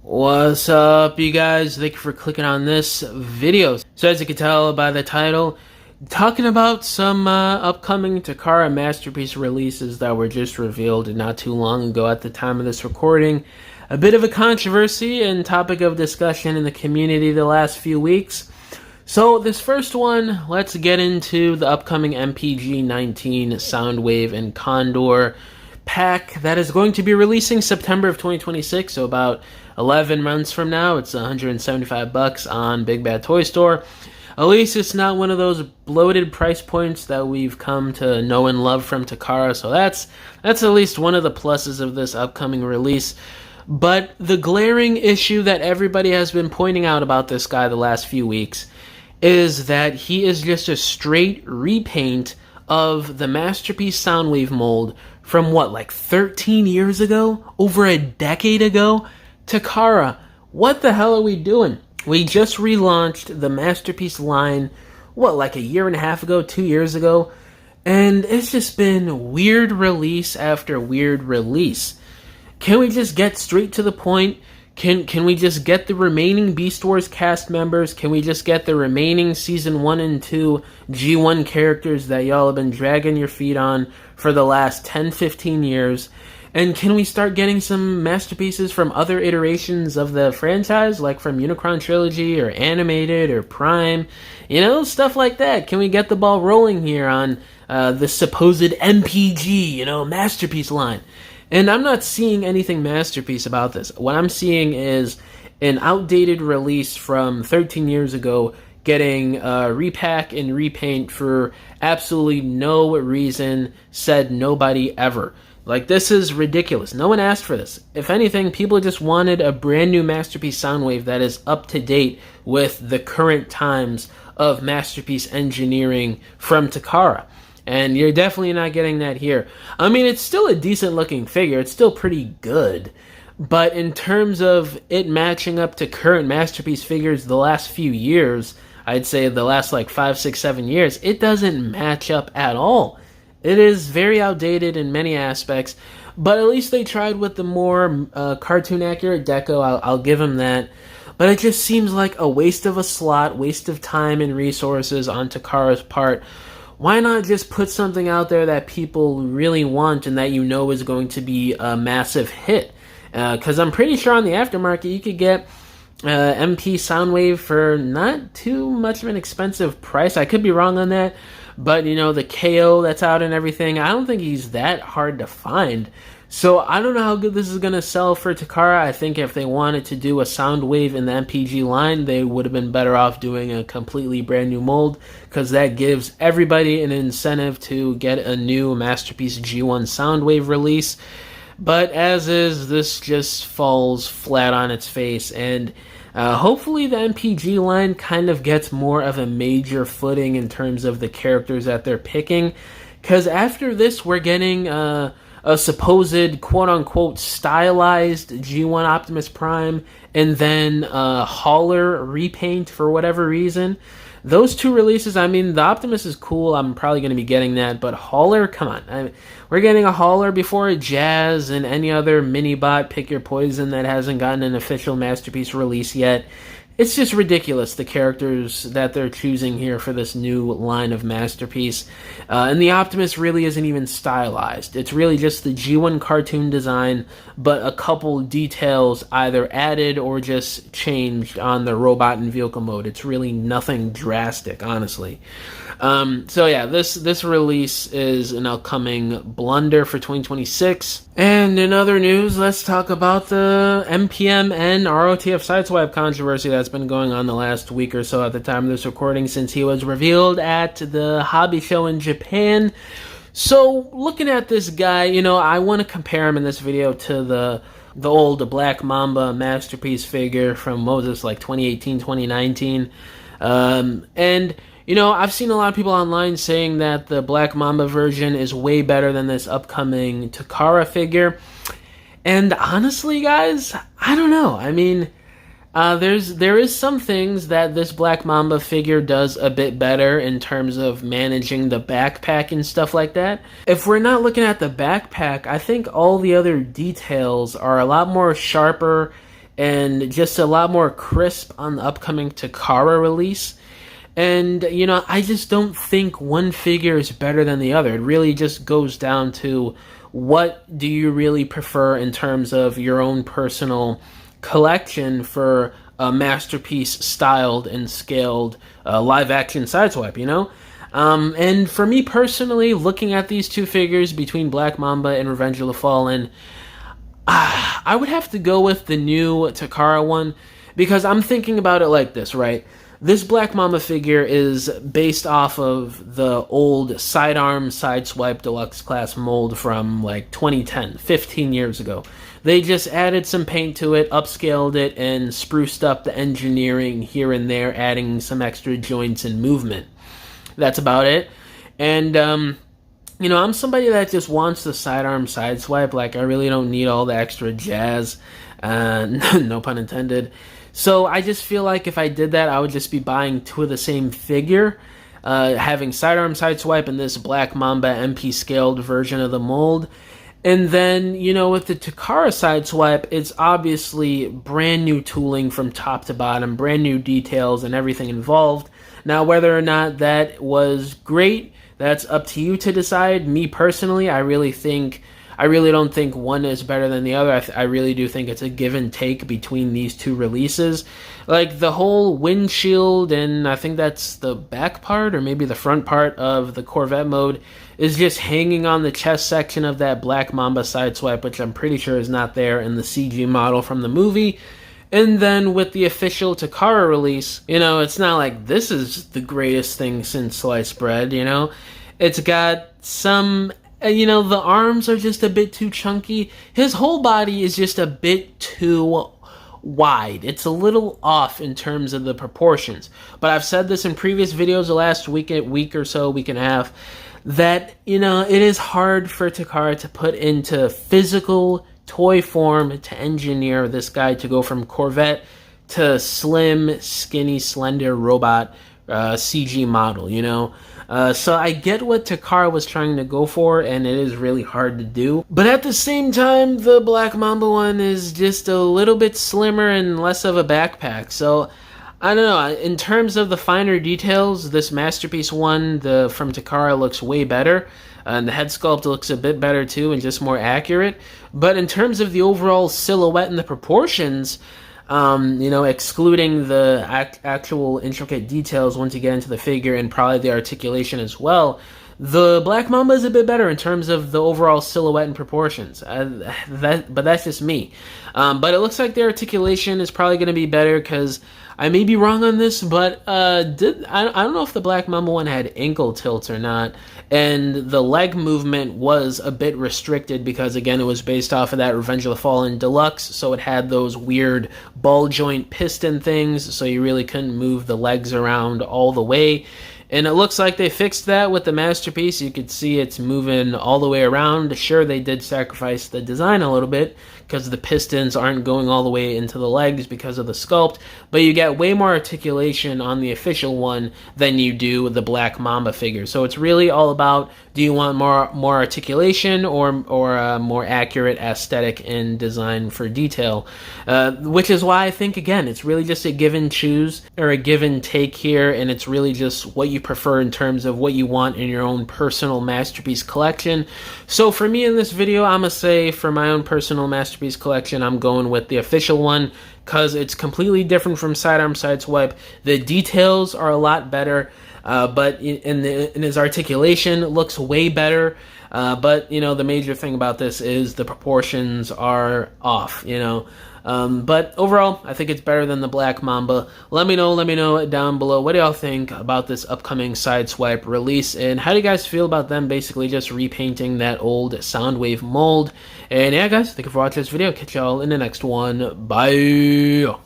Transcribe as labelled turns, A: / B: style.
A: What's up, you guys? Thank you for clicking on this video. So as you can tell by the title, talking about some upcoming Takara masterpiece releases that were just revealed not too long ago at the time of this recording. A bit of a controversy and topic of discussion in the community the last few weeks. So this first one, let's get into the upcoming MPG-19 Soundwave and Condor pack that is going to be releasing September of 2026, so about 11 months from now. It's $175 on Big Bad Toy Store. At least it's not one of those bloated price points that we've come to know and love from Takara, so that's at least one of the pluses of this upcoming release. But the glaring issue that everybody has been pointing out about this guy the last few weeks is that he is just a straight repaint of the Masterpiece Soundwave mold from what, like 13 years ago? Over a decade ago? Takara, what the hell are we doing? We just relaunched the Masterpiece line, what, like a year and a half ago, 2 years ago? And it's just been weird release after weird release. Can we just get straight to the point? Can we just get the remaining Beast Wars cast members? Can we just get the remaining Season 1 and 2 G1 characters that y'all have been dragging your feet on for the last 10-15 years? And can we start getting some masterpieces from other iterations of the franchise, like from Unicron Trilogy or Animated or Prime? You know, stuff like that. Can we get the ball rolling here on the supposed MPG, masterpiece line? And I'm not seeing anything masterpiece about this. What I'm seeing is an outdated release from 13 years ago getting repack and repaint for absolutely no reason, said nobody ever. Like, this is ridiculous. No one asked for this. If anything, people just wanted a brand new Masterpiece Soundwave that is up to date with the current times of Masterpiece engineering from Takara. And you're definitely not getting that here. I mean, it's still a decent looking figure. It's still pretty good. But in terms of it matching up to current Masterpiece figures the last few years, I'd say the last like 5, 6, 7 years, it doesn't match up at all. It is very outdated in many aspects. But at least they tried with the more cartoon accurate deco. I'll give them that. But it just seems like a waste of a slot, waste of time and resources on Takara's part. Why not just put something out there that people really want and that you know is going to be a massive hit? Because I'm pretty sure on the aftermarket you could get MP Soundwave for not too much of an expensive price. I could be wrong on that. But, the KO that's out and everything, I don't think he's that hard to find. So I don't know how good this is going to sell for Takara. I think if they wanted to do a Soundwave in the MPG line, they would have been better off doing a completely brand new mold, because that gives everybody an incentive to get a new Masterpiece G1 Soundwave release. But as is, this just falls flat on its face, and hopefully the MPG line kind of gets more of a major footing in terms of the characters that they're picking, because after this we're getting a supposed quote-unquote stylized G1 Optimus Prime, and then Hauler repaint for whatever reason. Those two releases, I mean, the Optimus is cool. I'm probably going to be getting that, but Hauler, come on. We're getting a Hauler before a Jazz and any other mini-bot pick your poison that hasn't gotten an official Masterpiece release yet. It's just ridiculous, the characters that they're choosing here for this new line of Masterpiece. And the Optimus really isn't even stylized. It's really just the G1 cartoon design, but a couple details either added or just changed on the robot and vehicle mode. It's really nothing drastic, honestly. So yeah, this release is an upcoming blunder for 2026. And in other news, let's talk about the MPM and ROTF Sideswipe controversy that's been going on the last week or so at the time of this recording, since he was revealed at the hobby show in Japan. So looking at this guy, I want to compare him in this video to the old Black Mamba Masterpiece figure from, what was this, like 2018, 2019. And I've seen a lot of people online saying that the Black Mamba version is way better than this upcoming Takara figure. And honestly, guys, I don't know. I mean, there is some things that this Black Mamba figure does a bit better in terms of managing the backpack and stuff like that. If we're not looking at the backpack, I think all the other details are a lot more sharper and just a lot more crisp on the upcoming Takara release. And, you know, I just don't think one figure is better than the other. It really just goes down to what do you really prefer in terms of your own personal collection for a masterpiece styled and scaled live action Sideswipe, you know? And for me personally, looking at these two figures between Black Mamba and Revenge of the Fallen, I would have to go with the new Takara one, because I'm thinking about it like this, right? This Black Mamba figure is based off of the old Sidearm Sideswipe Deluxe Class mold from like 2010, 15 years ago. They just added some paint to it, upscaled it, and spruced up the engineering here and there, adding some extra joints and movement. That's about it. And, you know, I'm somebody that just wants the Sidearm Sideswipe. Like, I really don't need all the extra jazz. No pun intended. So I just feel like if I did that, I would just be buying two of the same figure, having Sidearm Sideswipe and this Black Mamba MP scaled version of the mold. And then, you know, with the Takara Sideswipe, it's obviously brand new tooling from top to bottom, brand new details and everything involved. Now, whether or not that was great, that's up to you to decide. Me personally, I really don't think one is better than the other. I really do think it's a give and take between these two releases. Like, the whole windshield, and I think that's the back part, or maybe the front part of the Corvette mode, is just hanging on the chest section of that Black Mamba Sideswipe, which I'm pretty sure is not there in the CG model from the movie. And then with the official Takara release, you know, it's not like this is the greatest thing since sliced bread, you know? It's got some... You know, the arms are just a bit too chunky. His whole body is just a bit too wide. It's a little off in terms of the proportions. But I've said this in previous videos the last week or so, week and a half, that, you know, it is hard for Takara to put into physical toy form to engineer this guy to go from Corvette to slim, skinny, slender robot CG model, you know? So I get what Takara was trying to go for, and it is really hard to do. But at the same time, the Black Mamba one is just a little bit slimmer and less of a backpack. So, I don't know. In terms of the finer details, this Masterpiece one from Takara looks way better. And the head sculpt looks a bit better too, and just more accurate. But in terms of the overall silhouette and the proportions... you know, excluding the actual intricate details once you get into the figure and probably the articulation as well, the Black Mamba is a bit better in terms of the overall silhouette and proportions. But that's just me. But it looks like the articulation is probably going to be better, because I may be wrong on this, but I don't know if the Black Mamba one had ankle tilt or not, and the leg movement was a bit restricted because, again, it was based off of that Revenge of the Fallen Deluxe, so it had those weird ball joint piston things, so you really couldn't move the legs around all the way. And it looks like they fixed that with the Masterpiece. You could see it's moving all the way around. Sure, they did sacrifice the design a little bit because the pistons aren't going all the way into the legs because of the sculpt, but you get way more articulation on the official one than you do with the Black Mamba figure. So it's really all about, do you want more articulation or a more accurate aesthetic and design for detail? Which is why I think, again, it's really just a give and choose, or a give and take here, and it's really just what you prefer in terms of what you want in your own personal Masterpiece collection. So for me in this video, I'm going to say for my own personal Masterpiece collection, I'm going with the official one, because it's completely different from Sidearm Sideswipe. The details are a lot better, but in his articulation, it looks way better. But, you know, the major thing about this is the proportions are off, you know. But overall, I think it's better than the Black Mamba. Let me know down below. What do y'all think about this upcoming Sideswipe release? And how do you guys feel about them basically just repainting that old Soundwave mold? And yeah, guys, thank you for watching this video. Catch y'all in the next one. Bye!